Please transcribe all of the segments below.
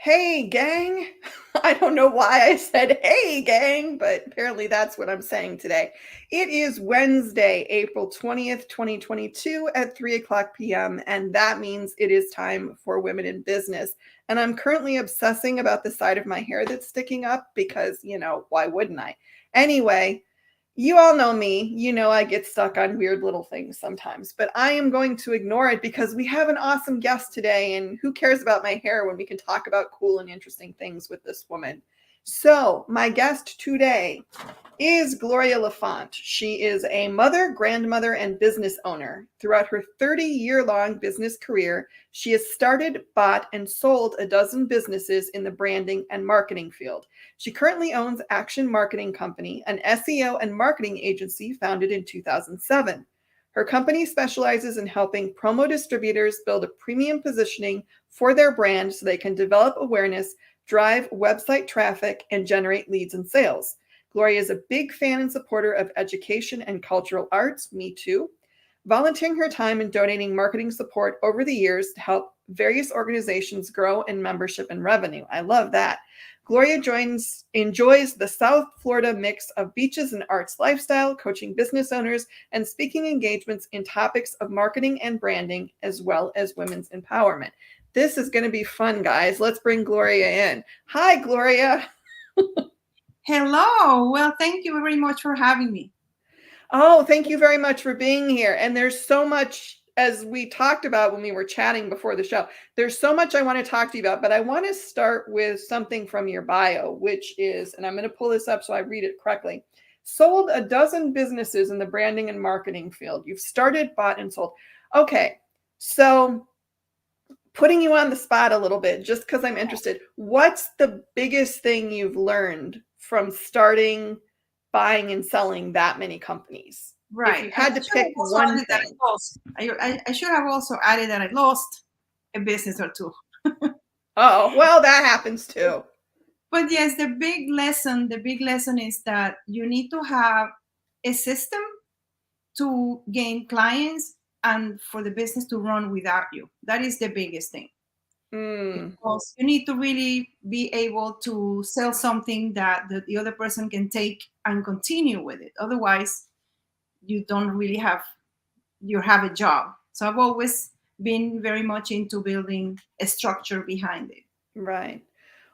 Hey, gang. I don't know why I said hey, gang, but apparently that's what I'm saying today. It is Wednesday, April 20th, 2022 at 3 o'clock p.m., and that means it is time for Women in Business. And I'm currently obsessing about the side of my hair that's sticking up because, why wouldn't I? Anyway, you all know me. You know I get stuck on weird little things sometimes, but I am going to ignore it because we have an awesome guest today, and who cares about my hair when we can talk about cool and interesting things with this woman? So, my guest today is Gloria LaFont. She is a mother, grandmother, and business owner. Throughout her 30-year-long business career, she has started, bought, and sold a dozen businesses in the branding and marketing field. She currently owns Action Marketing Company, an SEO and marketing agency founded in 2007. Her company specializes in helping promo distributors build a premium positioning for their brand so they can develop awareness, drive website traffic, and generate leads and sales. Gloria is a big fan and supporter of education and cultural arts, me too, volunteering her time and donating marketing support over the years to help various organizations grow in membership and revenue. I love that. Gloria enjoys the South Florida mix of beaches and arts lifestyle, coaching business owners, and speaking engagements in topics of marketing and branding, as well as women's empowerment. This is going to be fun, guys. Let's bring Gloria in. Hi, Gloria. Hello. Well, thank you very much for having me. Oh, thank you very much for being here. And there's so much, as we talked about when we were chatting before the show, there's so much I want to talk to you about, but I want to start with something from your bio, which is, and I'm going to pull this up so I read it correctly. Sold a dozen businesses in the branding and marketing field. You've started, bought, and sold. Okay, so putting you on the spot a little bit, just because I'm interested, what's the biggest thing you've learned from starting, buying, and selling that many companies? Right. If you had to pick one thing. I should have also added that I lost a business or two. Oh, well, that happens too. But yes, the big lesson is that you need to have a system to gain clients and for the business to run without you. That is the biggest thing. Because you need to really be able to sell something that the other person can take and continue with it. Otherwise, you don't really have a job. So I've always been very much into building a structure behind it. Right.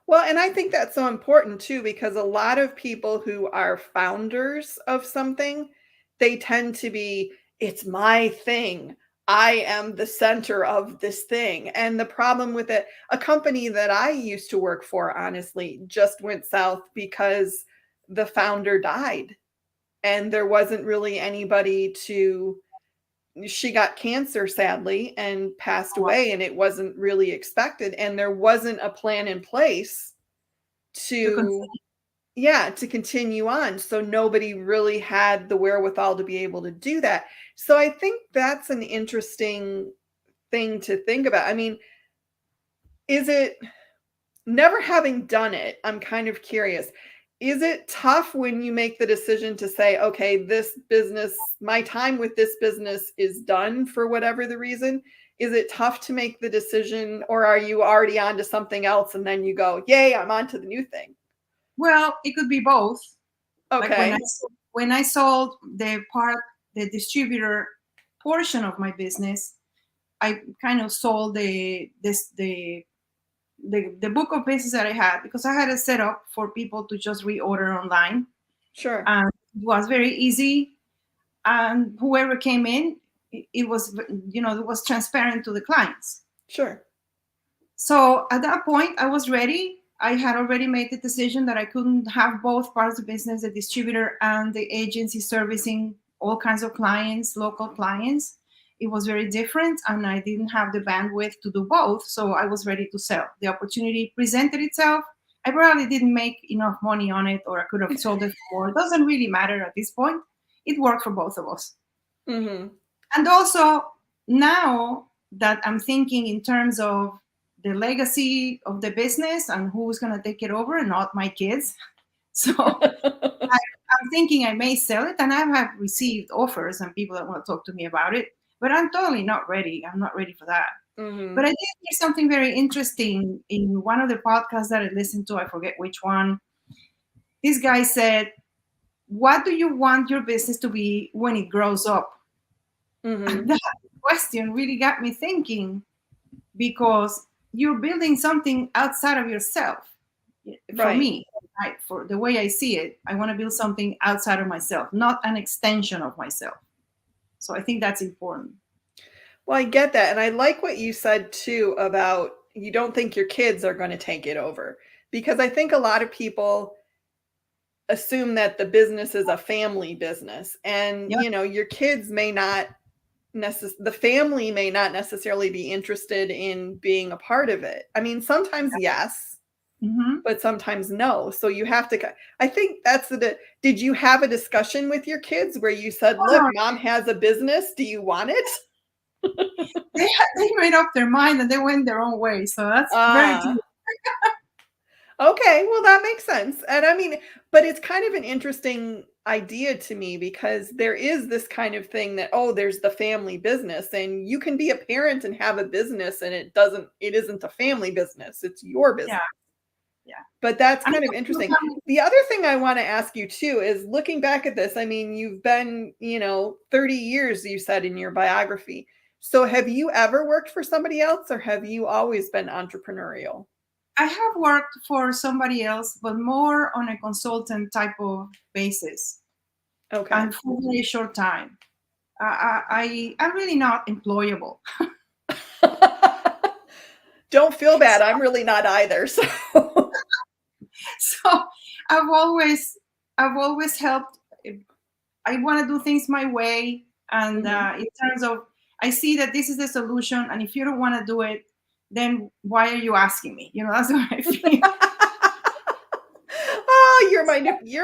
Well, and I think that's so important too, because a lot of people who are founders of something, they tend to be, it's my thing. I am the center of this thing. And the problem with it, a company that I used to work for, honestly, just went south because the founder died and there wasn't really anybody to. She got cancer, sadly, and passed away, and it wasn't really expected, and there wasn't a plan in place to continue on. So nobody really had the wherewithal to be able to do that. So I think that's an interesting thing to think about. I mean, is it, never having done it, I'm kind of curious, is it tough when you make the decision to say, okay, this business, my time with this business is done for whatever the reason? Is it tough to make the decision, or are you already on to something else and then you go, yay, I'm on to the new thing? Well, it could be both. Okay. Like when I sold the distributor portion of my business, I kind of sold the book of business that I had, because I had it set up for people to just reorder online. Sure. And it was very easy. And whoever came in, it was, it was transparent to the clients. Sure. So at that point, I was ready. I had already made the decision that I couldn't have both parts of the business, the distributor and the agency, servicing all kinds of clients, local clients. It was very different, and I didn't have the bandwidth to do both. So I was ready to sell. The opportunity presented itself. I probably didn't make enough money on it, or I could have sold it for more. It doesn't really matter at this point. It worked for both of us. Mm-hmm. And also, now that I'm thinking in terms of the legacy of the business and who's going to take it over, and not my kids. So I'm thinking I may sell it, and I have received offers and people that want to talk to me about it, but I'm totally not ready. I'm not ready for that. But I did hear something very interesting in one of the podcasts that I listened to. I forget which one. This guy said, "What do you want your business to be when it grows up?" Mm-hmm. And that question really got me thinking, because you're building something outside of yourself. For Right. me, for the way I see it, I want to build something outside of myself, not an extension of myself. So I think that's important. Well, I get that. And I like what you said too about you don't think your kids are going to take it over. Because I think a lot of people assume that the business is a family business. And, Yeah. your kids may not the family may not necessarily be interested in being a part of it. I mean, sometimes yes, Hmm. but sometimes no. So you have to, I think that's did you have a discussion with your kids where you said, Oh look, no, mom has a business. Do you want it? they made up their mind and they went their own way. So that's very good. Ah, okay. Well, that makes sense. And I mean, but it's kind of an interesting idea to me because there is this kind of thing that, oh, there's the family business and you can be a parent and have a business and it isn't a family business. It's your Yeah, business. yeah. But that's And kind of interesting. The other thing I want to ask you too is looking back at this, I mean, you've been, 30 years, you said in your biography. So have you ever worked for somebody else or have you always been entrepreneurial? I have worked for somebody else, but more on a consultant type of basis, Okay. and for a very short time. I'm really not employable. Don't feel bad. I'm really not either. So So I've always I've always helped. I want to do things my way, and Mhm. in terms of, I see that this is the solution, and if you don't want to do it, then why are you asking me? That's what I feel. Oh, you're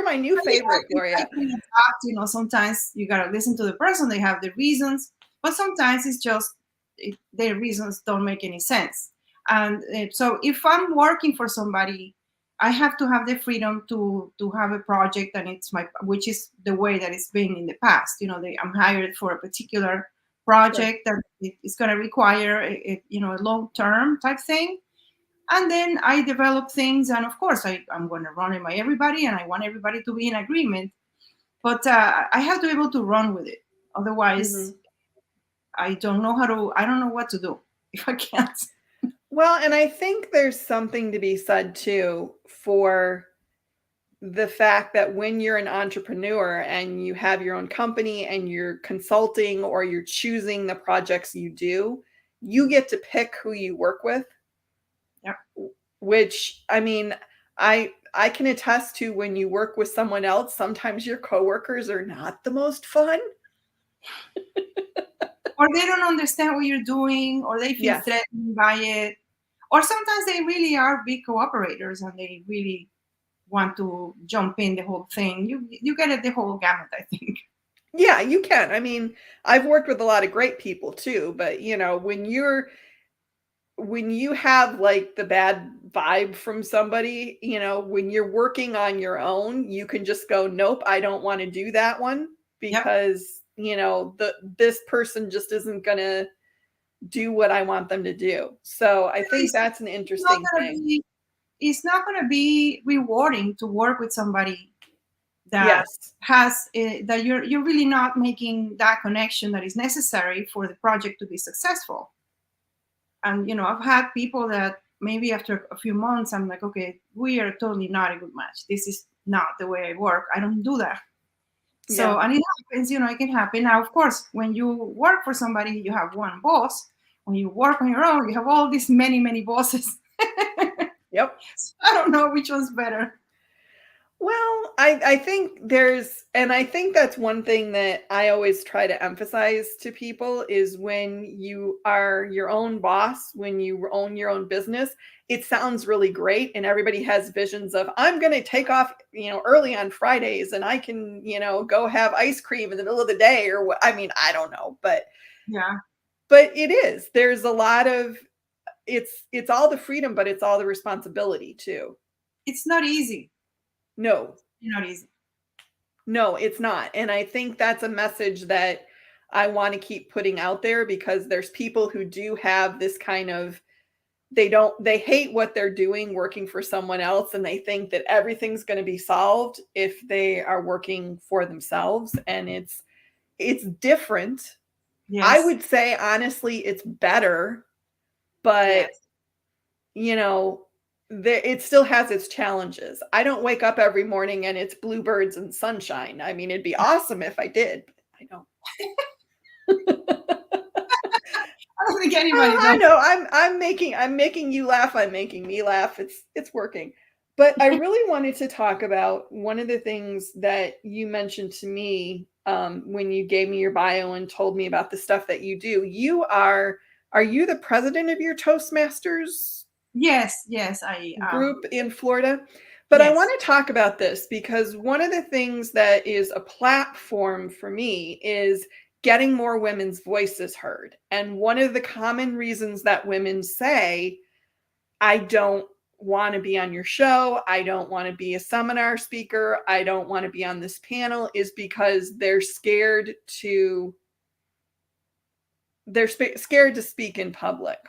my new favorite, I Gloria. can adapt. Sometimes you gotta listen to the person. They have the reasons, but sometimes it's just their reasons don't make any sense. And so, if I'm working for somebody, I have to have the freedom to have a project, and which is the way that it's been in the past. I'm hired for a particular Sure. project that is going to require a long term type thing, and then I develop things, and of course I'm going to run it by everybody, and I want everybody to be in agreement, but I have to be able to run with it. Otherwise, Mhm. I don't know what to do if I can't. Well, and I think there's something to be said too for the fact that when you're an entrepreneur and you have your own company and you're consulting or you're choosing the projects you do, you get to pick who you work with, Yeah. which I mean, I can attest to when you work with someone else, sometimes your coworkers are not the most fun. Or they don't understand what you're doing, or they feel Yes. threatened by it, or sometimes they really are big cooperators and they really want to jump in the whole thing. You get it, the whole gamut, I think. Yeah, you can. I mean, I've worked with a lot of great people too, but when you have like the bad vibe from somebody, when you're working on your own, you can just go, nope, I don't want to do that one Yep. because, this person just isn't going to do what I want them to do. So I think It's that's an not interesting gonna thing. be it's not gonna be rewarding to work with somebody that Yes. that you're really not making that connection that is necessary for the project to be successful. And I've had people that maybe after a few months I'm like, okay, we are totally not a good match. This is not the way I work. I don't do that. So, Yeah. and it happens, it can happen. Now, of course, when you work for somebody, you have one boss. When you work on your own, you have all these many bosses. Yep. So I don't know which one's better. Well, I think that's one thing that I always try to emphasize to people is when you are your own boss, when you own your own business, it sounds really great and everybody has visions of I'm going to take off, early on Fridays and I can, go have ice cream in the middle of the day or what I mean, I don't know, Yeah, but it is. There's a lot of it's all the freedom, but it's all the responsibility too. it's not easy. No, Not easy. No, it's not. And I think that's a message that I want to keep putting out there, because there's people who do have this kind of, they hate what they're doing working for someone else, and they think that everything's going to be solved if they are working for themselves. And it's different. I Yes. would say honestly it's better, but Yes. it still has its challenges. I don't wake up every morning and it's bluebirds and sunshine. I mean, it'd be awesome if I did, but I don't. I don't think anybody I does. know. I'm making you laugh. I'm making me laugh. It's working. But I really wanted to talk about one of the things that you mentioned to me when you gave me your bio and told me about the stuff that you do. Are you the president of your Toastmasters Yes, I group in Florida? But I yes. want to talk about this because one of the things that is a platform for me is getting more women's voices heard. And one of the common reasons that women say, I don't want to be on your show, I don't want to be a seminar speaker, I don't want to be on this panel, is because they're scared to speak in public.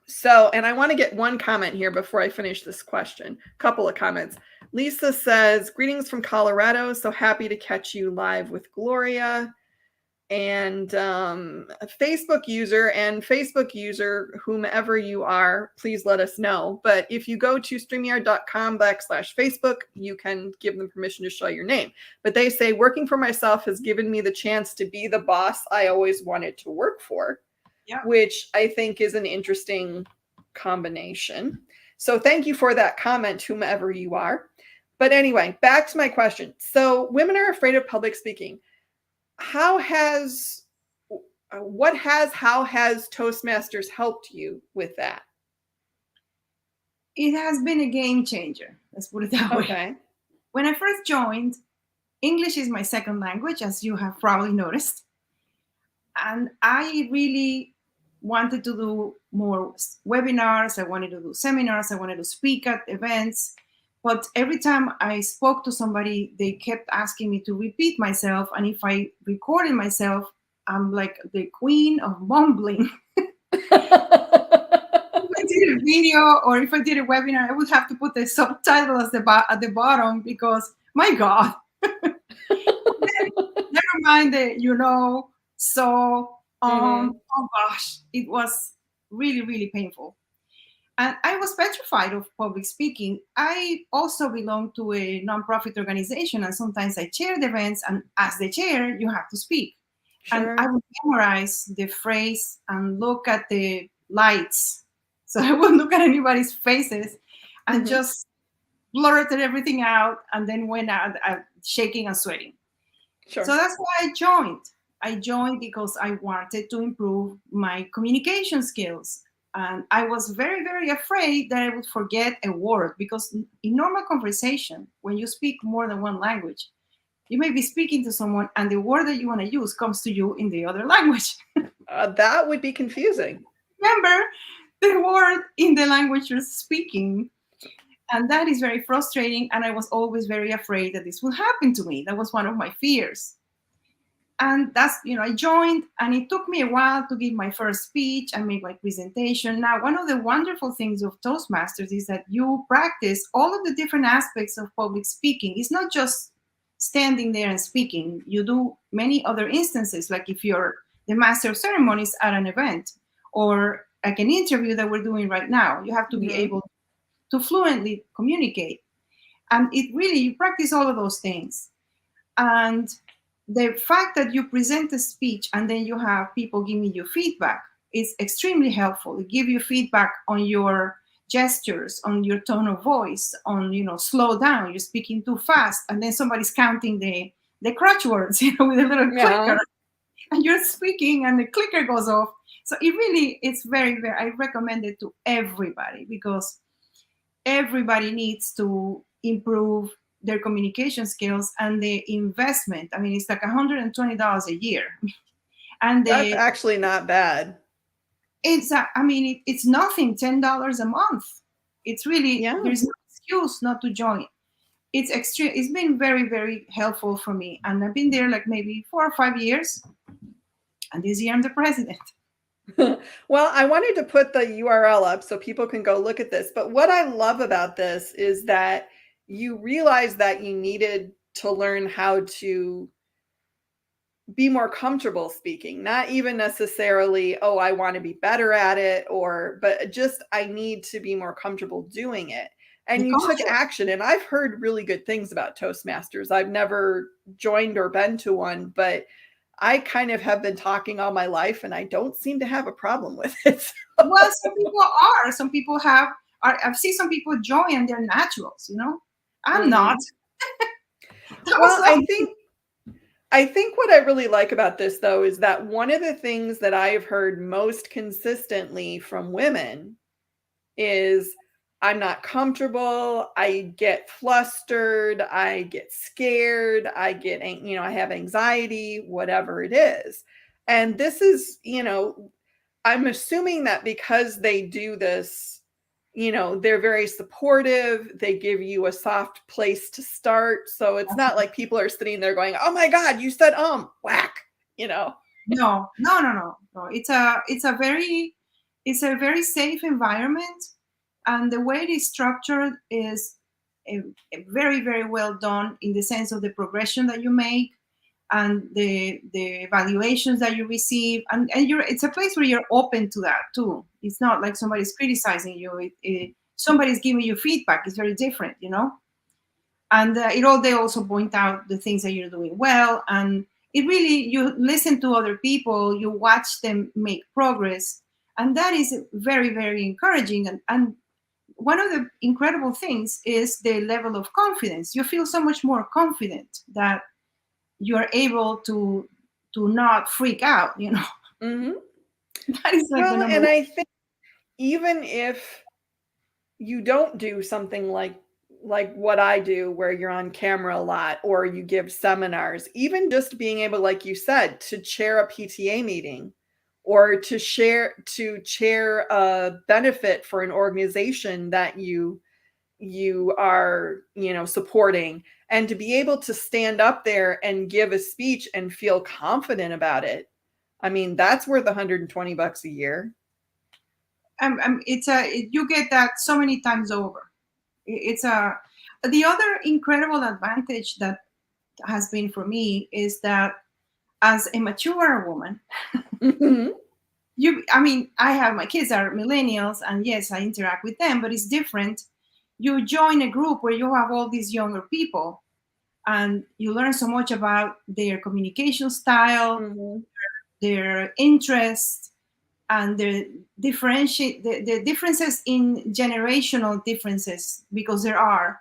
So, and I want to get one comment here before I finish this question. A couple of comments. Lisa says, greetings from Colorado. So happy to catch you live with Gloria. And a Facebook user, whomever you are, please let us know. But if you go to StreamYard.com/Facebook, you can give them permission to show your name. But they say, working for myself has given me the chance to be the boss I always wanted to work for, which I think is an interesting combination. So thank you for that comment, whomever you are. But anyway, back to my question. So women are afraid of public speaking. How has Toastmasters helped you with that? It has been a game changer. Let's put it that way. Okay. When I first joined, English is my second language, as you have probably noticed. And I really wanted to do more webinars. I wanted to do seminars. I wanted to speak at events. But every time I spoke to somebody, they kept asking me to repeat myself. And if I recorded myself, I'm like the queen of mumbling. If I did a video or if I did a webinar, I would have to put the subtitle at the bottom because, my God. Never mind the, so, oh gosh, it was really, really painful. And I was petrified of public speaking. I also belong to a nonprofit organization, and sometimes I chair the events, and as the chair, you have to speak. Sure. And I would memorize the phrase and look at the lights. So I wouldn't look at anybody's faces and just blurted everything out and then went out shaking and sweating. Sure. So that's why I joined. I joined because I wanted to improve my communication skills. And I was very, very afraid that I would forget a word, because in normal conversation, when you speak more than one language, you may be speaking to someone and the word that you want to use comes to you in the other language. That would be confusing. Remember the word in the language you're speaking. And that is very frustrating. And I was always very afraid that this would happen to me. That was one of my fears. And that's, I joined, and it took me a while to give my first speech and make my presentation. Now, one of the wonderful things of Toastmasters is that you practice all of the different aspects of public speaking. It's not just standing there and speaking. You do many other instances, like if you're the master of ceremonies at an event, or like an interview that we're doing right now. You have to be able to fluently communicate. And you practice all of those things. And the fact that you present a speech and then you have people giving you feedback is extremely helpful. They give you feedback on your gestures, on your tone of voice, on, slow down, you're speaking too fast, and then somebody's counting the crutch words, with a little clicker, and you're speaking and the clicker goes off. So it's very, very, I recommend it to everybody, because everybody needs to improve their communication skills, and the investment. I mean, it's like $120 a year. And that's actually not bad. It's nothing, $10 a month. It's really, there's no excuse not to join. It's extreme. It's been very, very helpful for me. And I've been there like maybe 4 or 5 years. And this year I'm the president. Well, I wanted to put the URL up so people can go look at this. But what I love about this is that you realize that you needed to learn how to be more comfortable speaking, not even necessarily, oh, I want to be better at it, but just I need to be more comfortable doing it. The And you took culture. action. And I've heard really good things about Toastmasters. I've never joined or been to one, but I kind of have been talking all my life and I don't seem to have a problem with it. Well, some people are. Some people have. I've seen some people join and they're naturals. I'm not. Mhm. That was Well, I think what I really like about this though is that one of the things that I've heard most consistently from women is I'm not comfortable, I get flustered, I get scared, I have anxiety, whatever it is. And this is, I'm assuming that because they do this, they're very supportive. They give you a soft place to start. So it's not like people are sitting there going, "Oh my God, you said whack," you know. no, no, no, no, no. It's a very safe environment, and the way it is structured is a, very, very well done in the sense of the progression that you make and the evaluations that you receive, and it's a place where you're open to that too. It's not like somebody's criticizing you. Somebody's giving you feedback. It's very different. And they also point out the things that you're doing well, and it really, you listen to other people, you watch them make progress, and that is very, very encouraging. And one of the incredible things is the level of confidence. You feel so much more confident that you're able to not freak out. Mhm. That is like the Well, number and one. I think even if you don't do something like what I do where you're on camera a lot or you give seminars, even just being able, like you said, to chair a PTA meeting or to chair a benefit for an organization that you are, supporting, and to be able to stand up there and give a speech and feel confident about it. I mean, that's worth $120 a year. You get that so many times over. It's a The other incredible advantage that has been for me is that as a mature woman, Mhm. I have my kids are millennials, and yes, I interact with them, but it's different. You join a group where you have all these younger people, and you learn so much about their communication style, Mhm. their interests, and the differences in generational differences, because there are,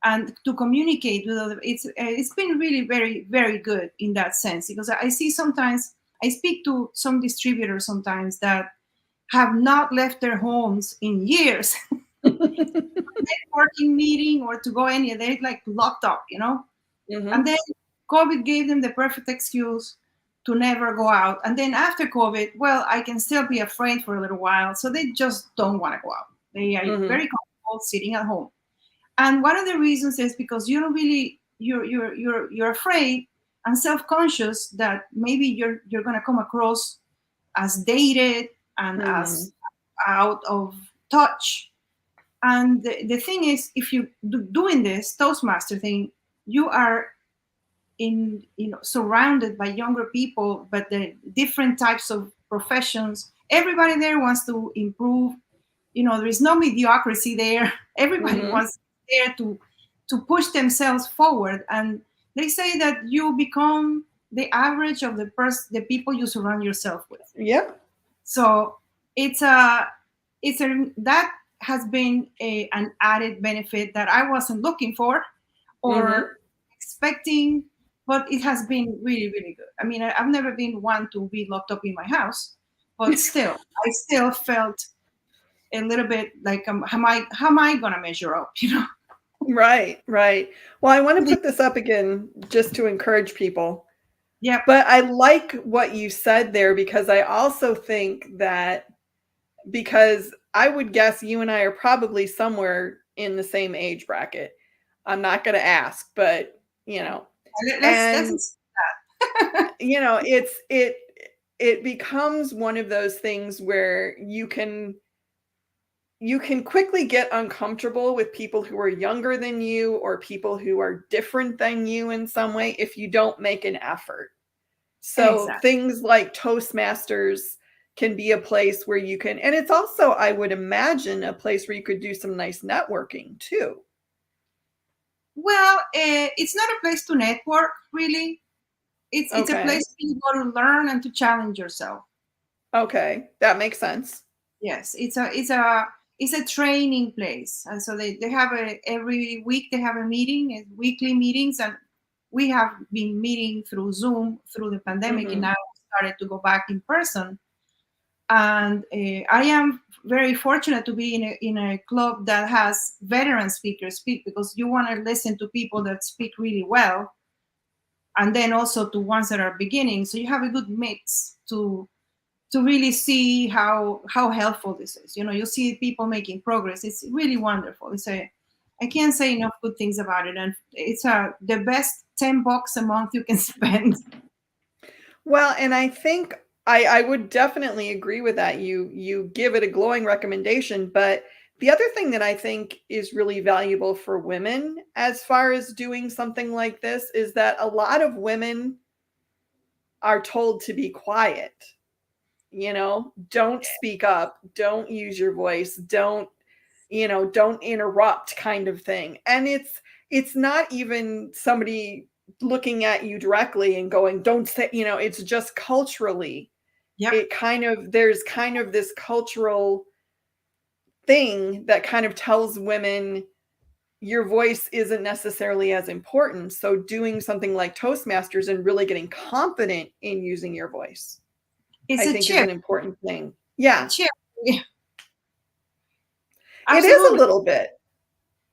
and to communicate with other. It's been really very, very good in that sense, because I see sometimes I speak to some distributors sometimes that have not left their homes in years, networking meeting or to go any, they're like locked up. And Mhm. then COVID gave them the perfect excuse to never go out. And then after COVID, well, I can still be afraid for a little while. So they just don't want to go out. They are Mhm. very comfortable sitting at home. And one of the reasons is because you don't really you're afraid and self-conscious that maybe you're gonna come across as dated and Mhm. as out of touch. And the thing is, if you doing this Toastmaster thing, you are surrounded by younger people, but the different types of professions. Everybody there wants to improve. There is no mediocrity there. Everybody Mhm. wants there to push themselves forward, and they say that you become the average of the people you surround yourself with. Yep. So it's a that has been an added benefit that I wasn't looking for Mhm. or expecting, but it has been really, really good. I've never been one to be locked up in my house, but still, I still felt a little bit like, how am I gonna measure up? Right, right. Well, I want to put this up again just to encourage people. Yep. But I like what you said there because I also think that because I would guess you and I are probably somewhere in the same age bracket. I'm not going to ask, but Let's and let's it's it becomes one of those things where you can quickly get uncomfortable with people who are younger than you or people who are different than you in some way if you don't make an effort. So Exactly. things like Toastmasters can be a place where you can, and it's also, I would imagine, a place where you could do some nice networking too. Well, it's not a place to network, really. It's a Okay. place where you go to learn and to challenge yourself. Okay. That makes sense. Yes, it's a training place, and so they have every week they have a meeting, weekly meetings, and we have been meeting through Zoom through the pandemic, and Mm-hmm. now we started to go back in person. And I am very fortunate to be in a club that has veteran speakers speak, because you want to listen to people that speak really well, and then also to ones that are beginning. So you have a good mix to really see how helpful this is. You see people making progress. It's really wonderful. I can't say enough good things about it, and it's the best $10 a month you can spend. Well, and I think I would definitely agree with that. You give it a glowing recommendation, but the other thing that I think is really valuable for women as far as doing something like this is that a lot of women are told to be quiet. Don't speak up, don't use your voice, don't interrupt kind of thing. And it's not even somebody looking at you directly and going, don't say, it's just culturally. Yep. There's kind of this cultural thing that kind of tells women your voice isn't necessarily as important. So doing something like Toastmasters and really getting confident in using your voice, It's I a think, is chip. an important thing. Yeah, Chip. Yeah, it is a absolutely. little bit.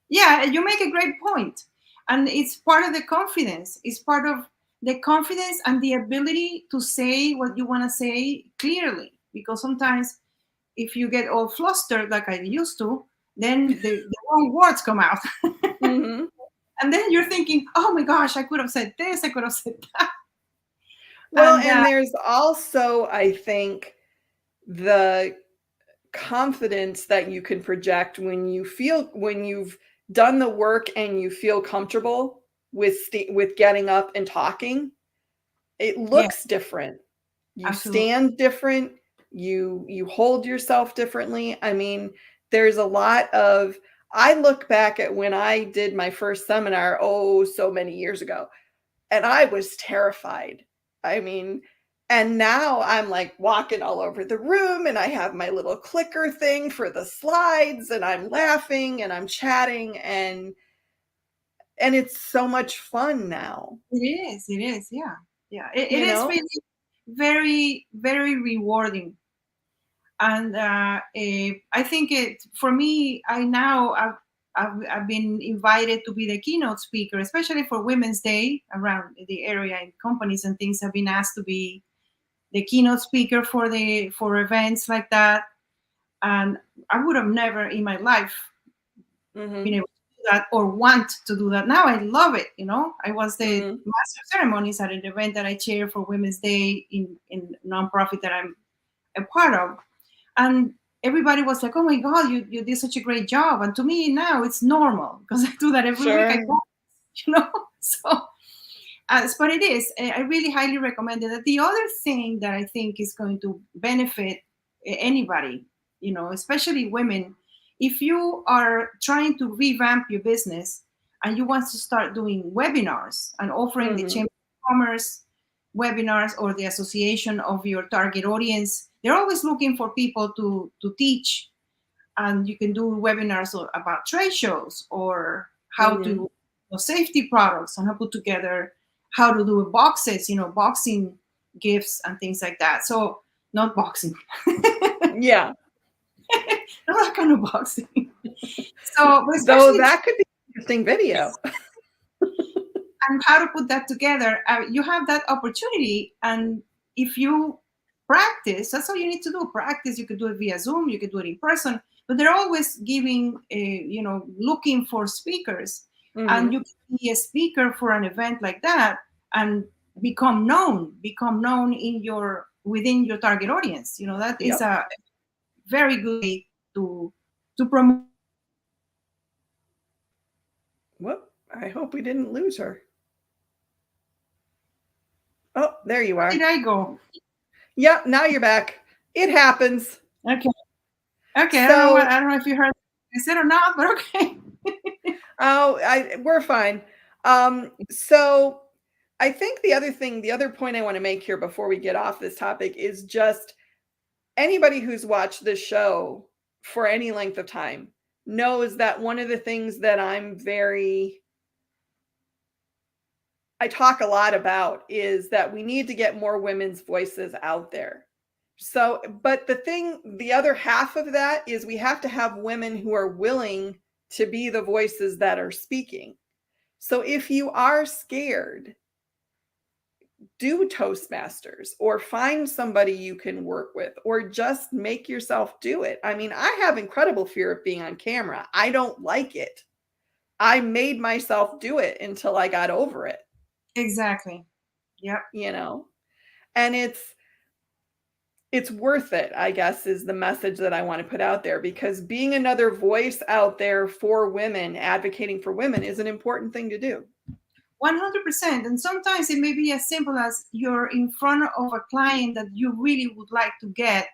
Yeah, you make a great point. And it's part of the confidence. It's part of the confidence and the ability to say what you want to say clearly. Because sometimes if you get all flustered like I used to, then the wrong words come out. Mm-hmm. And then you're thinking, oh my gosh, I could have said this, I could have said that. Well, And and there's also, I think, the confidence that you can project when you've done the work and you feel comfortable with getting up and talking. It yeah, looks different. You absolutely. stand different. You hold yourself differently. I mean, there's a lot of, I look back at when I did my first seminar, oh, so many years ago, and I was terrified. I mean, and now I'm like walking all over the room and I have my little clicker thing for the slides and I'm laughing and I'm chatting and it's so much fun now, It is, yeah. Yeah, it you is know? really very, very rewarding. And I think it for me. I've been invited to be the keynote speaker, especially for Women's Day around the area, and companies and things have been asked to be the keynote speaker for events like that. And I would have never in my life been Mhm. able to do that or want to do that. Now I love it. I was the Mhm. master of ceremonies at an event that I chair for Women's Day in nonprofit that I'm a part of, and everybody was like, "Oh my God, you did such a great job!" And to me now it's normal because I do that every week. I Sure. go, so. But it is. I really highly recommend it. The other thing that I think is going to benefit anybody, especially women, if you are trying to revamp your business and you want to start doing webinars and offering the Mhm. Chamber of Commerce webinars or the association of your target audience, they're always looking for people to teach. And you can do webinars about trade shows or how to Mhm. safety products and how to put together how to do boxes, boxing gifts and things like that. So not boxing, Yeah. not that kind of boxing. So, but Though especially that could be an interesting video. and how to put that together, you have that opportunity. And if you practice, that's all you need to do. Practice. You could do it via Zoom. You could do it in person. But they're always giving, looking for speakers, and you Mhm. can be a speaker for an event like that and become known in your within your target audience. That is Yep. a very good way to promote. Whoop. I hope we didn't lose her. Oh, there you Where are. did I go? Yep, now you're back. It happens. Okay. Okay. So, I don't know if you heard I said or not, but okay. we're fine. So I think the other point I want to make here before we get off this topic is just anybody who's watched this show for any length of time knows that one of the things that I talk a lot about is that we need to get more women's voices out there. So, but the other half of that is we have to have women who are willing to be the voices that are speaking. So if you are scared, do Toastmasters or find somebody you can work with or just make yourself do it. I mean, I have incredible fear of being on camera. I don't like it. I made myself do it until I got over it. Exactly. Yep. And it's worth it, I guess, is the message that I want to put out there, because being another voice out there for women, advocating for women, is an important thing to do. 100%. And sometimes it may be as simple as you're in front of a client that you really would like to get,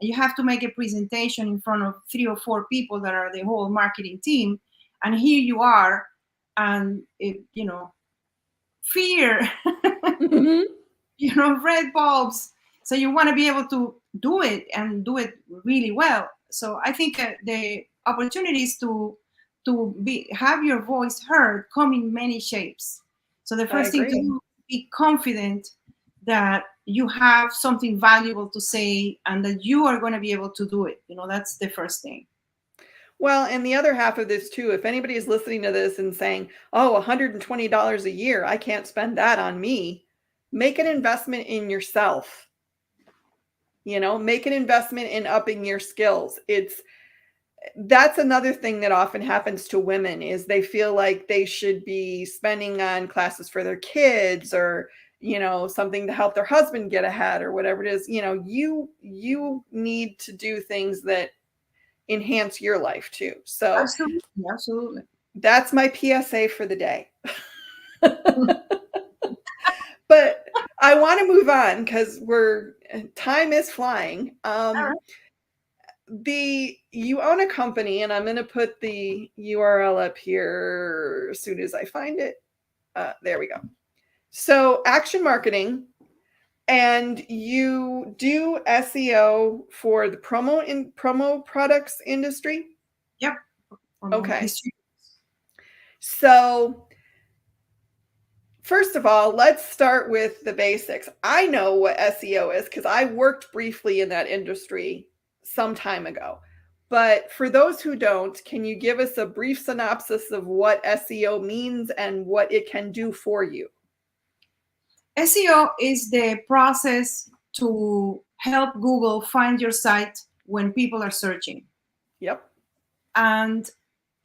and you have to make a presentation in front of 3 or 4 people that are the whole marketing team. And here you are, and fear, red bulbs. So you want to be able to do it and do it really well. So I think the opportunities to have your voice heard come in many shapes. So the first thing to do is be confident that you have something valuable to say and that you are going to be able to do it. That's the first thing. Well, and the other half of this too, if anybody is listening to this and saying, oh, $120 a year, I can't spend that on me, make an investment in yourself. Make an investment in upping your skills. That's another thing that often happens to women is they feel like they should be spending on classes for their kids or, something to help their husband get ahead or whatever it is. You need to do things that enhance your life too. So Absolutely. that's my PSA for the day. But I want to move on because time is flying. You own a company, and I'm going to put the URL up here as soon as I find it. There we go. So Action Marketing, and you do SEO for the promo products industry. Yep. Okay. So first of all, let's start with the basics. I know what SEO is because I worked briefly in that industry some time ago. But for those who don't, can you give us a brief synopsis of what SEO means and what it can do for you? SEO is the process to help Google find your site when people are searching. Yep. And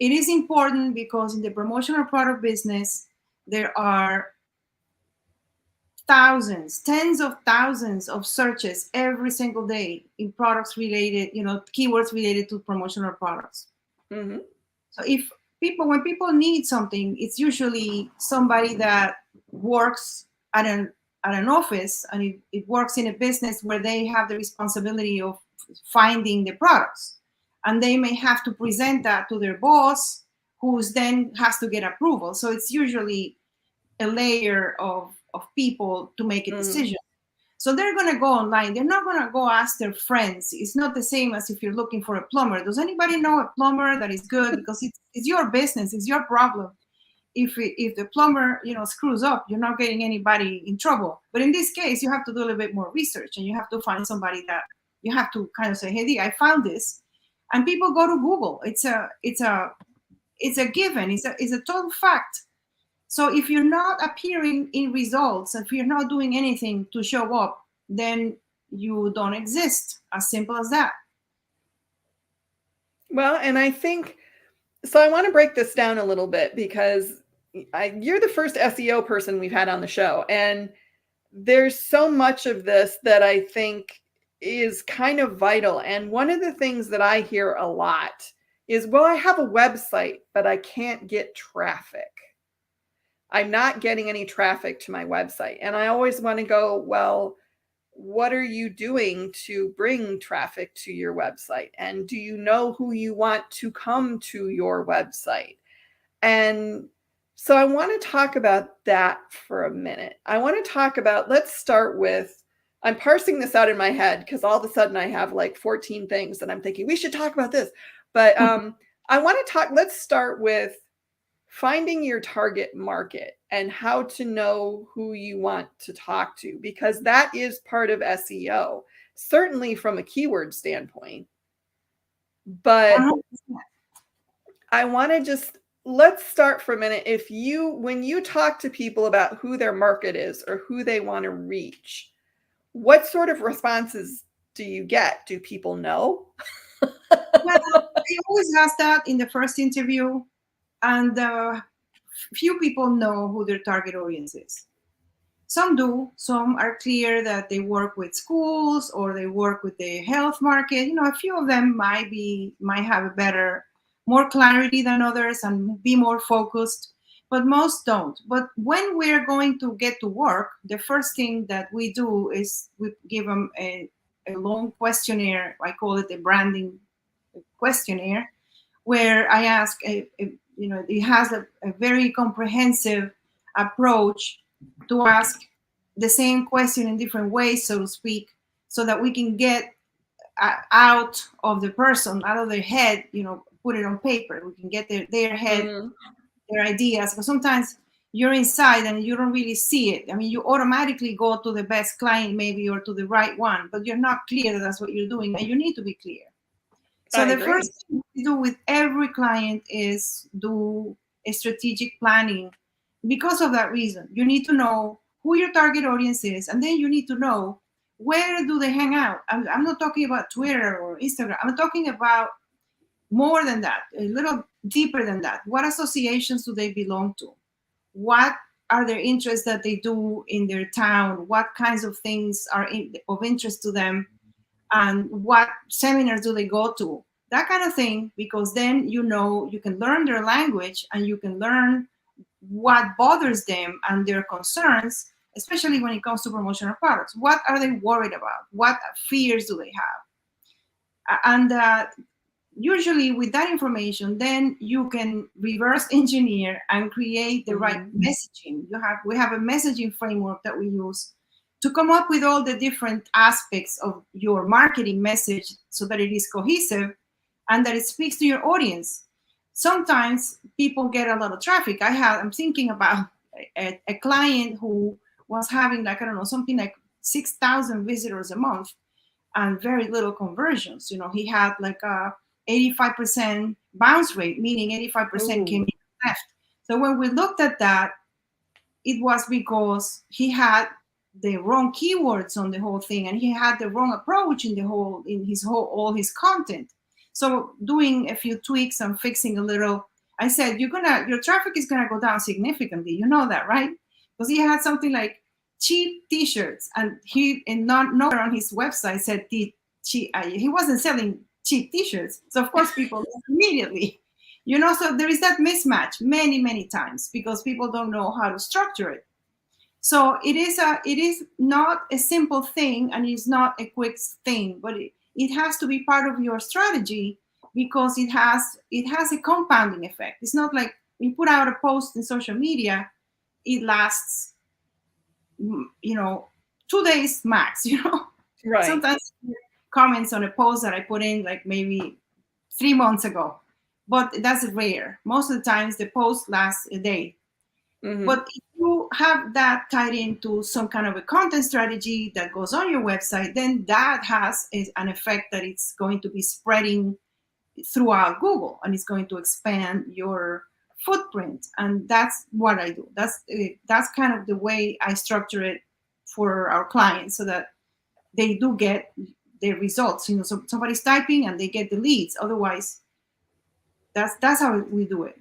it is important because in the promotional product business, there are thousands, tens of thousands of searches every single day in products related, keywords related to promotional products. Mm-hmm. So when people need something, it's usually somebody that works at an office, and it works in a business where they have the responsibility of finding the products. And they may have to present that to their boss, who then has to get approval. So it's usually a layer of people to make a decision. So they're going to go online. They're not going to go ask their friends. It's not the same as if you're looking for a plumber. Does anybody know a plumber that is good? Because it's your business. It's your problem. If the plumber screws up, you're not getting anybody in trouble. But in this case, you have to do a little bit more research, and you have to find somebody that you have to kind of say, hey, I found this. And people go to Google. It's a given. It's a total fact. So if you're not appearing in results, if you're not doing anything to show up, then you don't exist. As simple as that. Well, and I think, so I want to break this down a little bit because you're the first SEO person we've had on the show. And there's so much of this that I think is kind of vital. And one of the things that I hear a lot is, well, I have a website, but I can't get traffic. I'm not getting any traffic to my website. And I always want to go, well, what are you doing to bring traffic to your website? And do you know who you want to come to your website? And so I want to talk about that for a minute. I want to talk about, let's start with, I'm parsing this out in my head because all of a sudden I have like 14 things that I'm thinking we should talk about this. But I want to talk, let's start with finding your target market and how to know who you want to talk to, because that is part of SEO, certainly from a keyword standpoint. But I want to just, let's start for a minute. When you talk to people about who their market is or who they want to reach, what sort of responses do you get? Do people know? Well, I always ask that in the first interview, and few people know who their target audience is. Some do. Some are clear that they work with schools or they work with the health market. A few of them might have a better, more clarity than others and be more focused, but most don't. But when we're going to get to work, the first thing that we do is we give them a long questionnaire. I call it a branding questionnaire, where I ask, it has a very comprehensive approach to ask the same question in different ways, so to speak, so that we can get out of the person, out of their head, put it on paper. We can get their head, their ideas. Because sometimes you're inside and you don't really see it. I mean, you automatically go to the best client maybe or to the right one, but you're not clear that that's what you're doing, and you need to be clear. So the first thing we do with every client is do a strategic planning. Because of that reason, you need to know who your target audience is, and then you need to know where do they hang out. I'm not talking about Twitter or Instagram. I'm talking about more than that, a little deeper than that. What associations do they belong to? What are their interests that they do in their town? What kinds of things are of interest to them? And what seminars do they go to? That kind of thing, because then you can learn their language and you can learn what bothers them and their concerns, especially when it comes to promotional products. What are they worried about? What fears do they have? And usually with that information, then you can reverse engineer and create the right messaging. We have a messaging framework that we use to come up with all the different aspects of your marketing message so that it is cohesive and that it speaks to your audience. Sometimes people get a lot of traffic. I'm thinking about a client who was having something like 6,000 visitors a month and very little conversions. He had like a 85% bounce rate, meaning 85% came in left. So when we looked at that, it was because he had the wrong keywords on the whole thing, and he had the wrong approach all his content. So doing a few tweaks and fixing a little, I said, your traffic is gonna go down significantly. You know that, right? Because he had something like cheap T-shirts, and nowhere on his website said he wasn't selling cheap T-shirts. So of course people immediately, so there is that mismatch many times because people don't know how to structure it. So it is not a simple thing, and it's not a quick thing, but it has to be part of your strategy because it has a compounding effect. It's not like you put out a post in social media, it lasts 2 days max. Right. Sometimes comments on a post that I put in like maybe 3 months ago, but that's rare. Most of the times the post lasts a day. But if you have that tied into some kind of a content strategy that goes on your website, then that has an effect that it's going to be spreading throughout Google, and it's going to expand your footprint. And that's what I do. That's kind of the way I structure it for our clients, so that they do get the results. So somebody's typing and they get the leads. Otherwise, that's how we do it.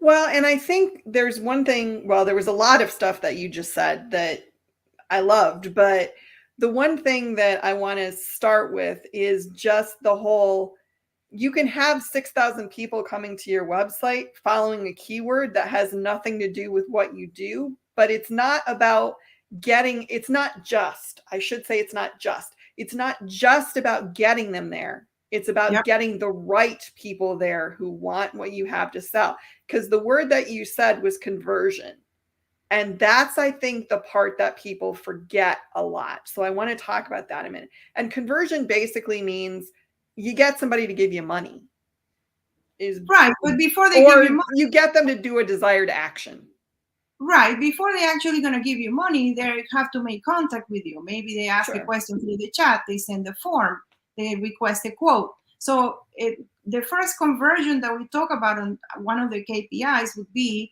Well, and I think there's one thing, there was a lot of stuff that you just said that I loved. But the one thing that I want to start with is just the whole, you can have 6,000 people coming to your website following a keyword that has nothing to do with what you do, but it's not about getting, it's not just, I should say it's not just about getting them there. It's about Yep. getting the right people there who want what you have to sell. Because the word that you said was conversion. And that's, I think, the part that people forget a lot. So I want to talk about that a minute. And conversion basically means you get somebody to give you money. Right, but before they give Or you money, you get them to do a desired action. right, before they actually going to give you money, they have to make contact with you. Maybe they ask a question through the chat, they send a form, they request a quote. So the first conversion that we talk about on one of the KPIs would be,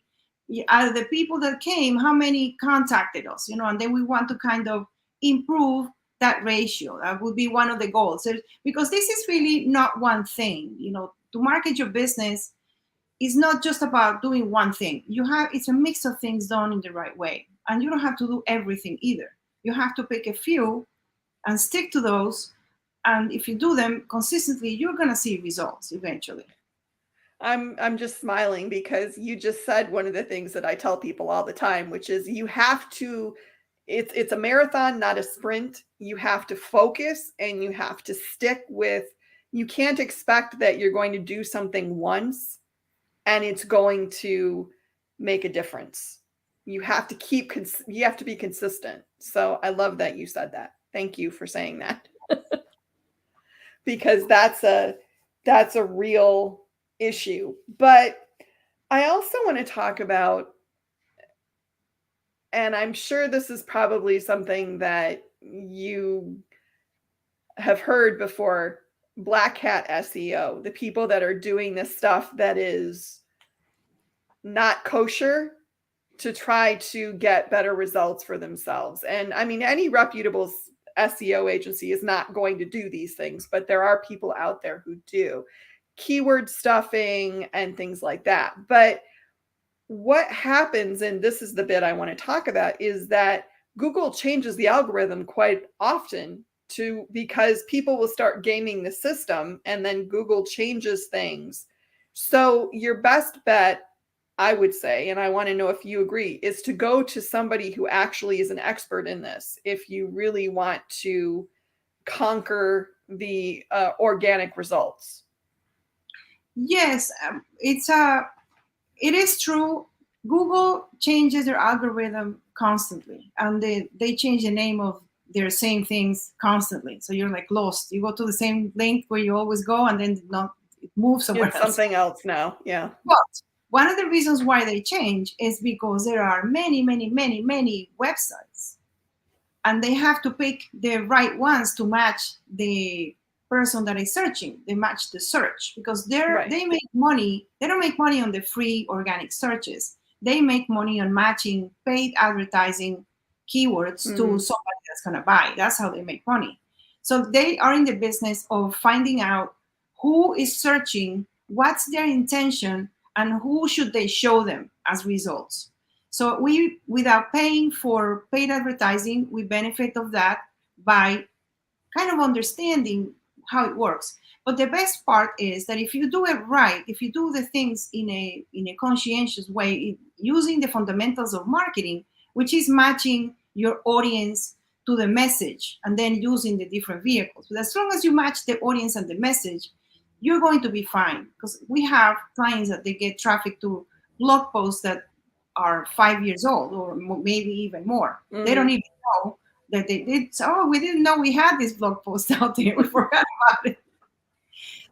out of the people that came, how many contacted us, and then we want to kind of improve that ratio. That would be one of the goals. Because this is really not one thing, to market your business. It's not just about doing one thing. It's a mix of things done in the right way. And you don't have to do everything either. You have to pick a few and stick to those. And if you do them consistently, you're going to see results eventually. I'm just smiling because you just said one of the things that I tell people all the time, which is you have to, it's a marathon, not a sprint. You have to focus and you have to stick with, you can't expect that you're going to do something once and it's going to make a difference. You have to you have to be consistent. So I love that you said that. Thank you for saying that. Because that's a real issue. But I also want to talk about, and I'm sure this is probably something that you have heard before, Black Hat SEO, the people that are doing this stuff that is not kosher to try to get better results for themselves. And I mean, any reputable SEO agency is not going to do these things, but there are people out there who do keyword stuffing and things like that. But what happens, and this is the bit I want to talk about, is that Google changes the algorithm quite often because people will start gaming the system and then Google changes things. So your best bet, I would say, and I want to know if you agree, is to go to somebody who actually is an expert in this if you really want to conquer the organic results. Yes, it is true. Google changes their algorithm constantly, and they change the name of their same things constantly. So you're like lost. You go to the same link where you always go, and then it moves somewhere It's else. something else now. Yeah. But one of the reasons why they change is because there are many, many, many, many websites, and they have to pick the right ones to match the person that is searching. They match the search because they make money. They don't make money on the free organic searches. They make money on matching paid advertising keywords to somebody that's going to buy. That's how they make money. So they are in the business of finding out who is searching, what's their intention, and who should they show them as results. So we, without paying for paid advertising, we benefit of that by kind of understanding how it works. But the best part is that if you do it right, if you do the things in a conscientious way, using the fundamentals of marketing, which is matching your audience to the message and then using the different vehicles. But as long as you match the audience and the message, you're going to be fine. Because we have clients that they get traffic to blog posts that are 5 years old or maybe even more. They don't even know that they did. So, oh, we didn't know we had this blog post out there. We forgot about it.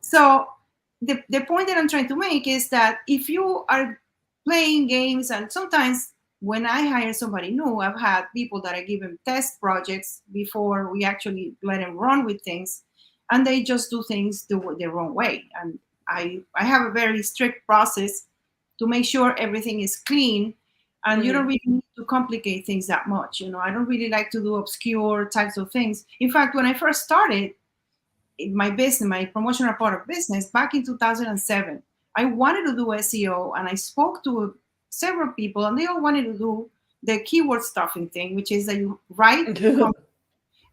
So the point that I'm trying to make is that if you are playing games, and sometimes when I hire somebody new, I've had people that I give them test projects before we actually let them run with things, and they just do things the wrong way. And I have a very strict process to make sure everything is clean, and you don't really need to complicate things that much. I don't really like to do obscure types of things. In fact, when I first started in my business, my promotional part of business back in 2007, I wanted to do SEO, and I spoke to several people, and they all wanted to do the keyword stuffing thing, which is that you write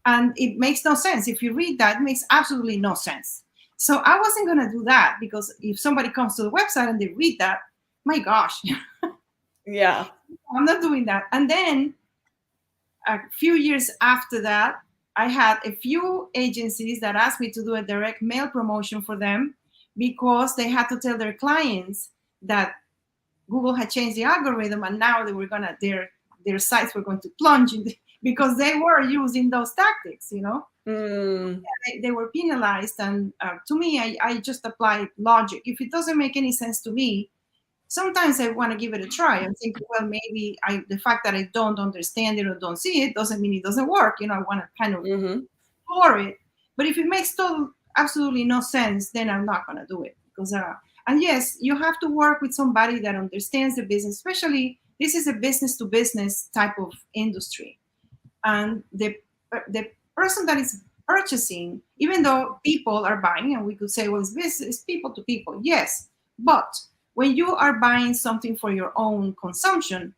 and it makes no sense. If you read that, it makes absolutely no sense. So I wasn't going to do that, because if somebody comes to the website and they read that, my gosh, Yeah. I'm not doing that. And then a few years after that, I had a few agencies that asked me to do a direct mail promotion for them, because they had to tell their clients that Google had changed the algorithm, and now they were gonna their sites were going to plunge because they were using those tactics. They were penalized. And to me, I just apply logic. If it doesn't make any sense to me, sometimes I want to give it a try. I'm thinking, well, maybe the fact that I don't understand it or don't see it doesn't mean it doesn't work. I want to kind of explore it. But if it makes absolutely no sense, then I'm not going to do it. Because and yes, you have to work with somebody that understands the business. Especially, this is a business to business type of industry, and the person that is purchasing, even though people are buying, and we could say, well, it's people to people, yes, but when you are buying something for your own consumption,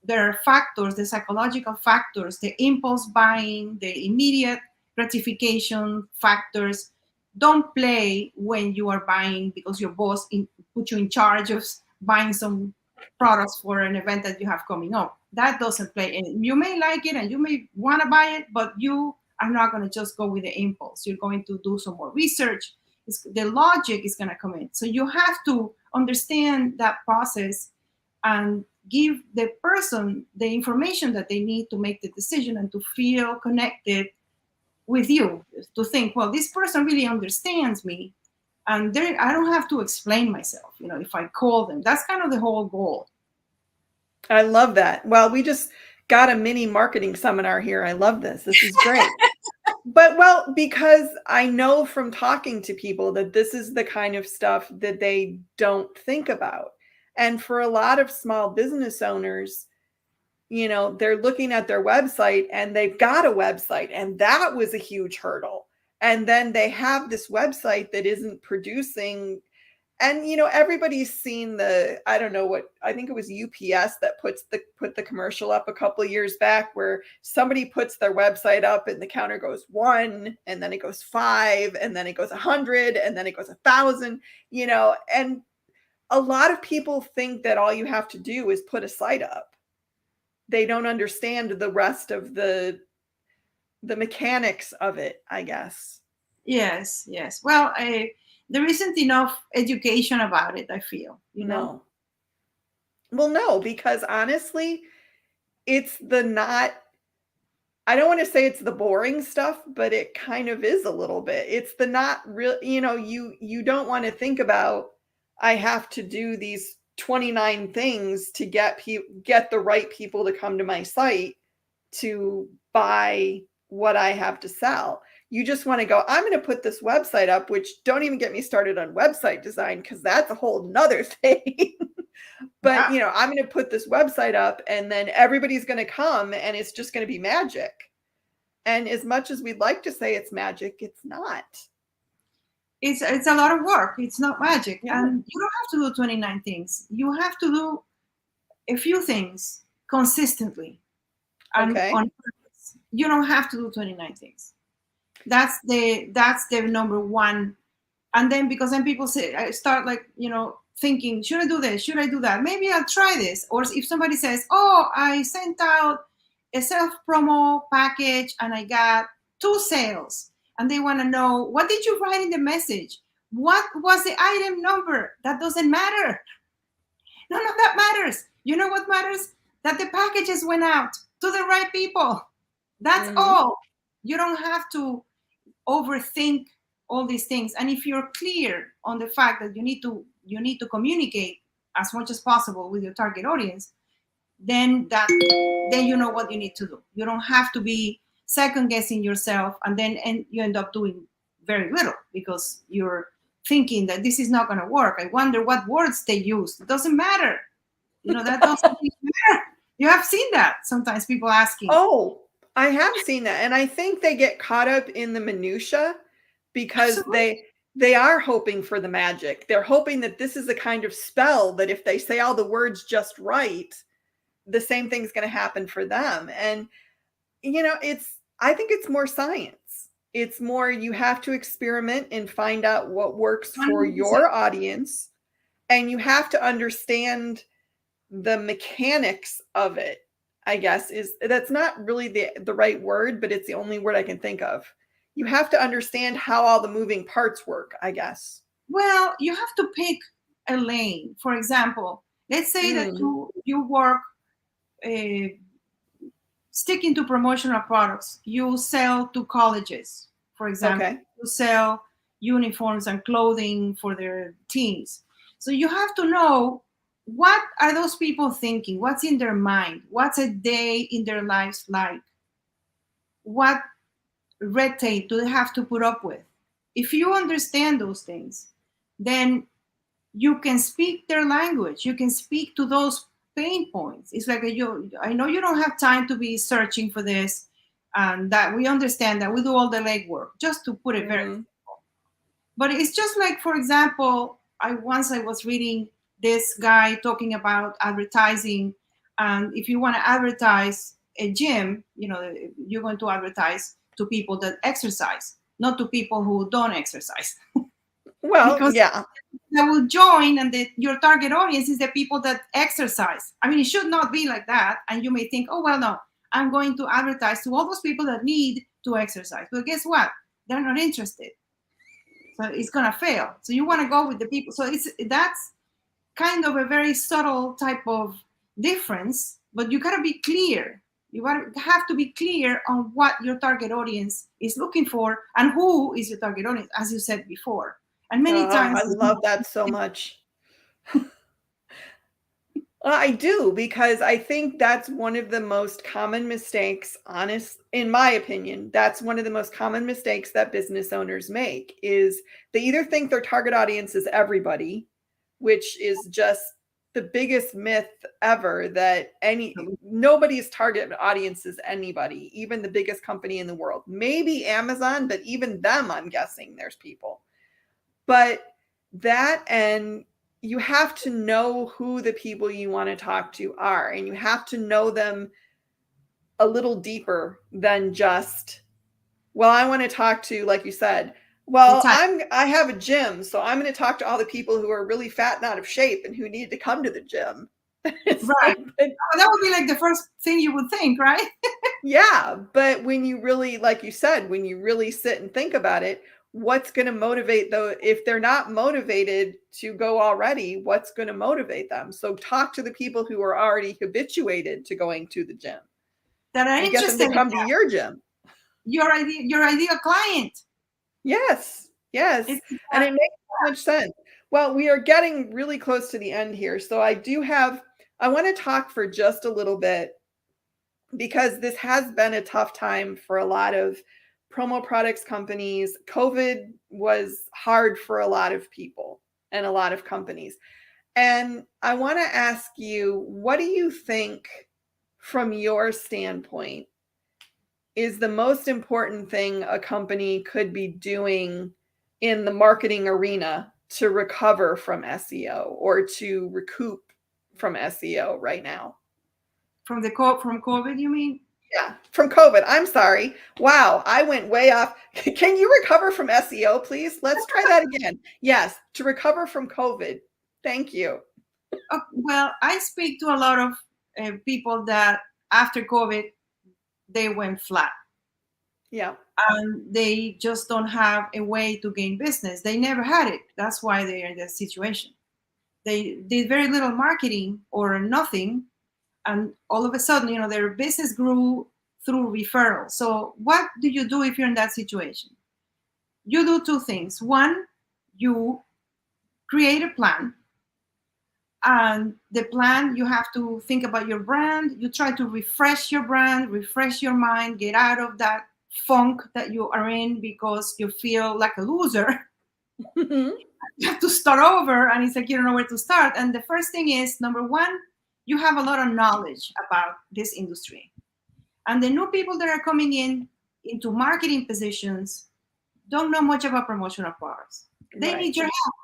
there are factors, the psychological factors, the impulse buying, the immediate gratification factors don't play when you are buying because your boss put you in charge of buying some products for an event that you have coming up. That doesn't play. And you may like it and you may want to buy it, but you are not going to just go with the impulse. You're going to do some more research. The logic is going to come in. So you have to understand that process and give the person the information that they need to make the decision and to feel connected with you, to think, well, this person really understands me, and I don't have to explain myself, if I call them. That's kind of the whole goal. I love that. Well, we just got a mini marketing seminar here. I love this. This is great. But because I know from talking to people that this is the kind of stuff that they don't think about. And for a lot of small business owners, they're looking at their website and they've got a website, and that was a huge hurdle. And then they have this website that isn't producing. And, everybody's seen I don't know what, I think it was UPS that put the commercial up a couple of years back where somebody puts their website up and the counter goes 1, and then it goes 5, and then it goes 100, and then it goes 1,000, and a lot of people think that all you have to do is put a site up. They don't understand the rest of the mechanics of it, I guess. Yes. Well, there isn't enough education about it, I feel, No. Well, no, because honestly, it's I don't want to say it's the boring stuff, but it kind of is a little bit. It's the not real, you don't want to think about, I have to do these 29 things to get the right people to come to my site to buy what I have to sell. You just want to go, I'm going to put this website up, which don't even get me started on website design, because that's a whole nother thing. But, I'm going to put this website up, and then everybody's going to come, and it's just going to be magic. And as much as we'd like to say it's magic, it's not. It's a lot of work. It's not magic. Yeah. And you don't have to do 29 things. You have to do a few things consistently. And on purpose. You don't have to do 29 things. That's the number one. And then, because then people say, I start thinking, should I do this? Should I do that? Maybe I'll try this. Or if somebody says, oh, I sent out a self-promo package and I got 2 sales, and they want to know, what did you write in the message? What was the item number? That doesn't matter. None of that matters. You know what matters? That the packages went out to the right people. That's all. You don't have to overthink all these things. And if you're clear on the fact that you need to communicate as much as possible with your target audience, then you know what you need to do. You don't have to be second guessing yourself, and you end up doing very little because you're thinking that this is not going to work. I wonder what words they use. It doesn't matter. That doesn't matter. You have seen that sometimes, people asking. Oh, I have seen that. And I think they get caught up in the minutia because Absolutely. they are hoping for the magic. They're hoping that this is a kind of spell that if they say all the words just right, the same thing's going to happen for them. And, you know, I think it's more science. It's more, you have to experiment and find out what works for 100%. your audience. And you have to understand the mechanics of it, I guess. That's not really the right word, but it's the only word I can think of. You have to understand how all the moving parts work, I guess. Well, you have to pick a lane. For example, let's say that you work sticking to promotional products. You sell to colleges, for example. Okay. You sell uniforms and clothing for their teams. So you have to know, what are those people thinking? What's in their mind? What's a day in their lives like? What red tape do they have to put up with? If you understand those things, then you can speak their language. You can speak to those pain points. It's like, I know you don't have time to be searching for this, and that we understand that. We do all the legwork, just to put it very simple. But it's just like, for example, I was reading this guy talking about advertising, and if you want to advertise a gym, you know, you're going to advertise to people that exercise, not to people who don't exercise. Well, because yeah, that will join, and your target audience is the people that exercise. I mean, it should not be like that. And you may think, oh, well, no, I'm going to advertise to all those people that need to exercise. But guess what? They're not interested. So it's going to fail. So you want to go with the people. So that's kind of a very subtle type of difference, but you got to be clear. You have to be clear on what your target audience is looking for and who is your target audience, as you said before. And many times, I love that so much. I do, because I think that's one of the most common mistakes, in my opinion, that's one of the most common mistakes that business owners make, is they either think their target audience is everybody, which is just the biggest myth ever, that nobody's target audience is anybody, even the biggest company in the world. Maybe Amazon, but even them, I'm guessing there's people. But that, and you have to know who the people you want to talk to are, and you have to know them a little deeper than just, well, I want to talk to, like you said, well, I have a gym, so I'm going to talk to all the people who are really fat and out of shape and who need to come to the gym. Right. That would be like the first thing you would think, right? Yeah. But when you really, like you said, when you really sit and think about it, what's going to motivate, though, if they're not motivated to go already, what's going to motivate them? So talk to the people who are already habituated to going to the gym. That are and get them to come to your gym. Your ideal client. Yes. And it makes so much sense. Well, we are getting really close to the end here. So I want to talk for just a little bit, because this has been a tough time for a lot of promo products companies. COVID was hard for a lot of people and a lot of companies. And I want to ask you, what do you think, from your standpoint, is the most important thing a company could be doing in the marketing arena to recover from SEO, or to recoup from SEO right now? From COVID, you mean? Yeah, from COVID. I'm sorry. Wow, I went way off. Can you recover from SEO, please? Let's try that again. Yes, to recover from COVID. Thank you. Well, I speak to a lot of people that after COVID, they went flat. Yeah. And they just don't have a way to gain business. They never had it. That's why they're in that situation. They did very little marketing or nothing. And all of a sudden, their business grew through referrals. So what do you do if you're in that situation? You do two things. One, you create a plan. And the plan, you have to think about your brand. You try to refresh your brand, refresh your mind, get out of that funk that you are in because you feel like a loser. You have to start over, and it's like you don't know where to start. And the first thing is, number one, you have a lot of knowledge about this industry. And the new people that are coming into marketing positions don't know much about promotional products. They need your help.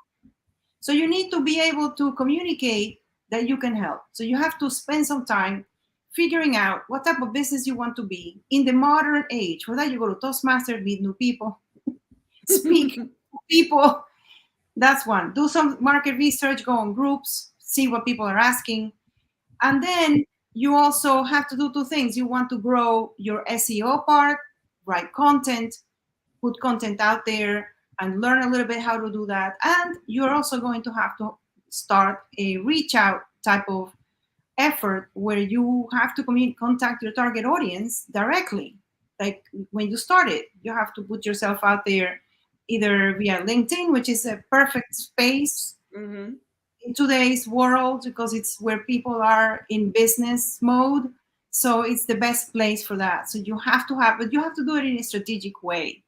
So you need to be able to communicate that you can help. So you have to spend some time figuring out what type of business you want to be in the modern age. For that, you go to Toastmasters, meet new people, speak to people. That's one. Do some market research, go on groups, see what people are asking. And then you also have to do two things. You want to grow your SEO part, write content, put content out there, and learn a little bit how to do that. And you're also going to have to start a reach out type of effort where you have to contact your target audience directly. Like when you start it, you have to put yourself out there either via LinkedIn, which is a perfect space Mm-hmm. in today's world because it's where people are in business mode. So it's the best place for that. So you have to have, but you have to do it in a strategic way.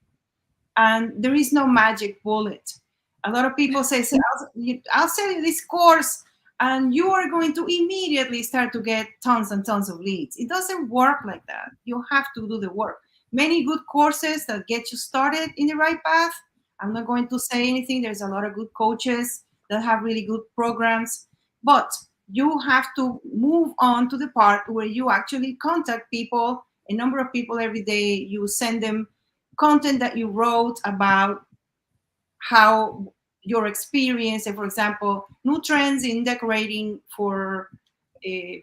And there is no magic bullet. A lot of people say, I'll sell you this course and you are going to immediately start to get tons and tons of leads. It doesn't work like that. You have to do the work. Many good courses that get you started in the right path. I'm not going to say anything. There's a lot of good coaches that have really good programs, but you have to move on to the part where you actually contact people, a number of people every day. You send them content that you wrote about how your experience, for example, new trends in decorating for uh,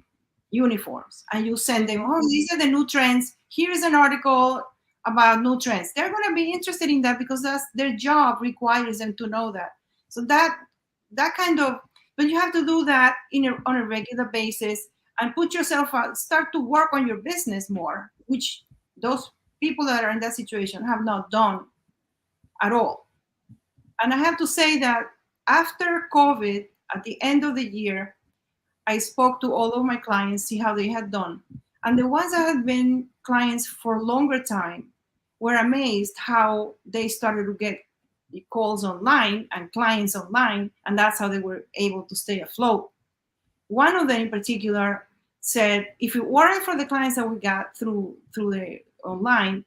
uniforms, and you send them, oh, these are the new trends. Here's an article about new trends. They're going to be interested in that because that's their job requires them to know that. So that kind of, but you have to do that on a regular basis and put yourself out, start to work on your business more, which those people that are in that situation have not done at all. And I have to say that after COVID, at the end of the year, I spoke to all of my clients, see how they had done. And the ones that had been clients for a longer time were amazed how they started to get calls online and clients online, and that's how they were able to stay afloat. One of them in particular said, if it weren't for the clients that we got through the online,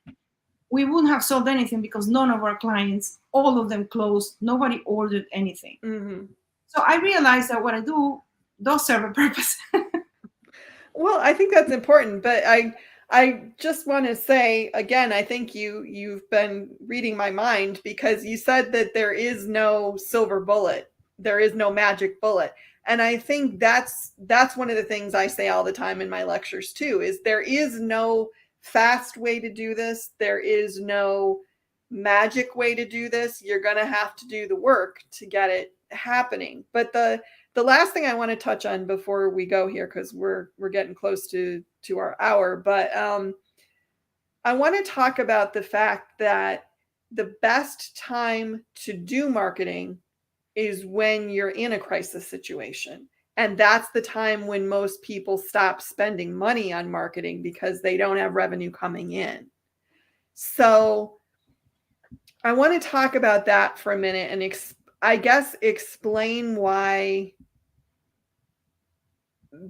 we wouldn't have sold anything because none of our clients, all of them closed. Nobody ordered anything. Mm-hmm. So I realized that what I do does serve a purpose. Well, I think that's important, but I just want to say again, I think you've been reading my mind because you said that there is no silver bullet. There is no magic bullet. And I think that's one of the things I say all the time in my lectures too, is there is no fast way to do this. There is no magic way to do this. You're going to have to do the work to get it happening. But the last thing I want to touch on before we go here, because we're getting close to our hour, but I want to talk about the fact that the best time to do marketing is when you're in a crisis situation. And that's the time when most people stop spending money on marketing because they don't have revenue coming in. So I want to talk about that for a minute and I guess explain why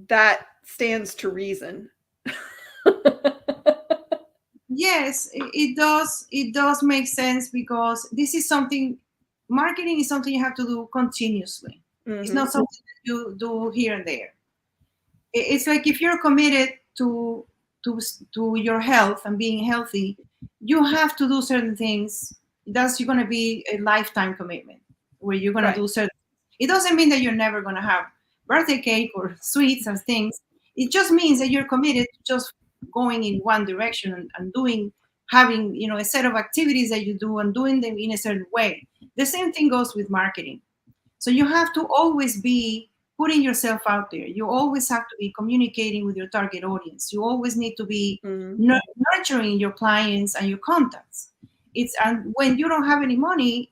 that stands to reason. Yes, it does. It does make sense because this is something, marketing is something you have to do continuously. Mm-hmm. It's not something that you do here and there. It's like if you're committed to your health and being healthy, you have to do certain things. That's going to be a lifetime commitment where you're going to do certain. It doesn't mean that you're never going to have birthday cake or sweets and things. It just means that you're committed to just going in one direction and having a set of activities that you do and doing them in a certain way. The same thing goes with marketing. So you have to always be putting yourself out there. You always have to be communicating with your target audience. You always need to be nurturing your clients and your contacts. And when you don't have any money,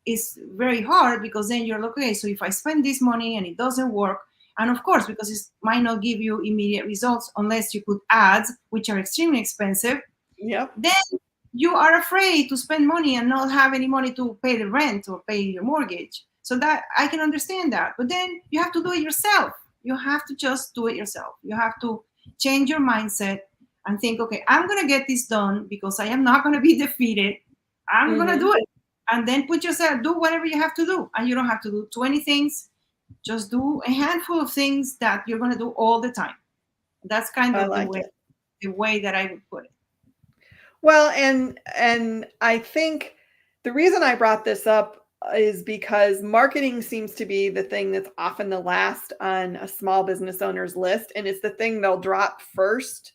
it's very hard because then you're like, okay, so if I spend this money and it doesn't work, and of course, because it might not give you immediate results unless you put ads, which are extremely expensive, then you are afraid to spend money and not have any money to pay the rent or pay your mortgage. So that I can understand that. But then you have to do it yourself. You have to just do it yourself. You have to change your mindset and think, okay, I'm going to get this done because I am not going to be defeated. I'm going to do it. And then do whatever you have to do. And you don't have to do 20 things. Just do a handful of things that you're going to do all the time. That's kind I of like it. the way that I would put it. Well, and I think the reason I brought this up is because marketing seems to be the thing that's often the last on a small business owner's list, and it's the thing they'll drop first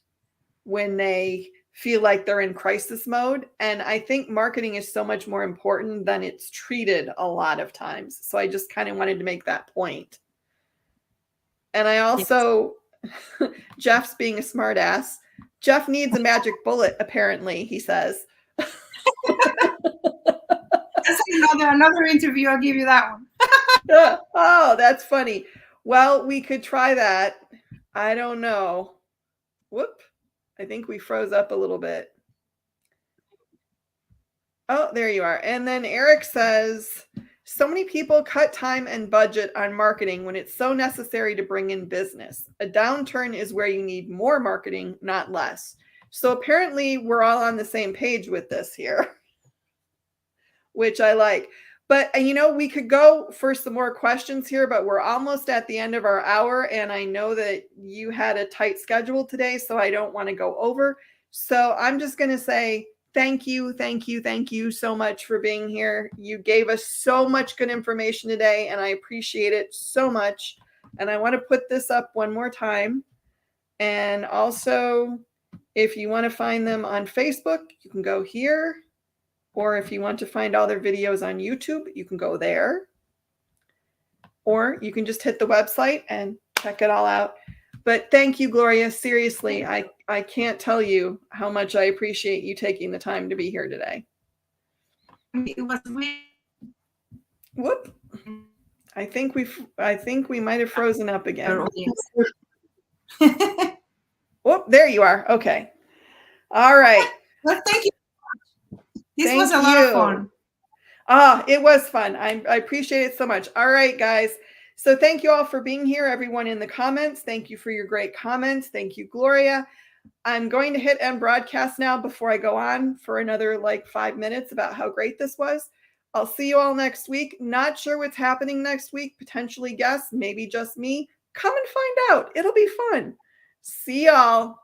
when they feel like they're in crisis mode. And I think marketing is so much more important than it's treated a lot of times. So I just kind of wanted to make that point. And I also, Jeff's being a smart ass. Jeff needs a magic bullet, apparently, he says. That's another interview. I'll give you that one. Oh, that's funny. Well, we could try that. I don't know. Whoop. I think we froze up a little bit. Oh, there you are. And then Eric says, so many people cut time and budget on marketing when it's so necessary to bring in business. A downturn is where you need more marketing, not less. So apparently we're all on the same page with this here, which I like. But, we could go for some more questions here, but we're almost at the end of our hour. And I know that you had a tight schedule today, so I don't want to go over. So I'm just going to say, thank you so much for being here. You gave us so much good information today, and I appreciate it so much. And I want to put this up one more time. And also, if you want to find them on Facebook, you can go here. Or if you want to find all their videos on YouTube, you can go there. Or you can just hit the website and check it all out. But thank you, Gloria. Seriously, I can't tell you how much I appreciate you taking the time to be here today. It was really... Whoop. I think we might have frozen up again. Whoop, there you are. Okay. All right. Well, thank you. This was a lot of fun. It was fun. I appreciate it so much. All right, guys. So thank you all for being here. Everyone in the comments, thank you for your great comments. Thank you, Gloria. I'm going to hit end broadcast now before I go on for another 5 minutes about how great this was. I'll see you all next week. Not sure what's happening next week. Potentially guests, maybe just me. Come and find out. It'll be fun. See y'all.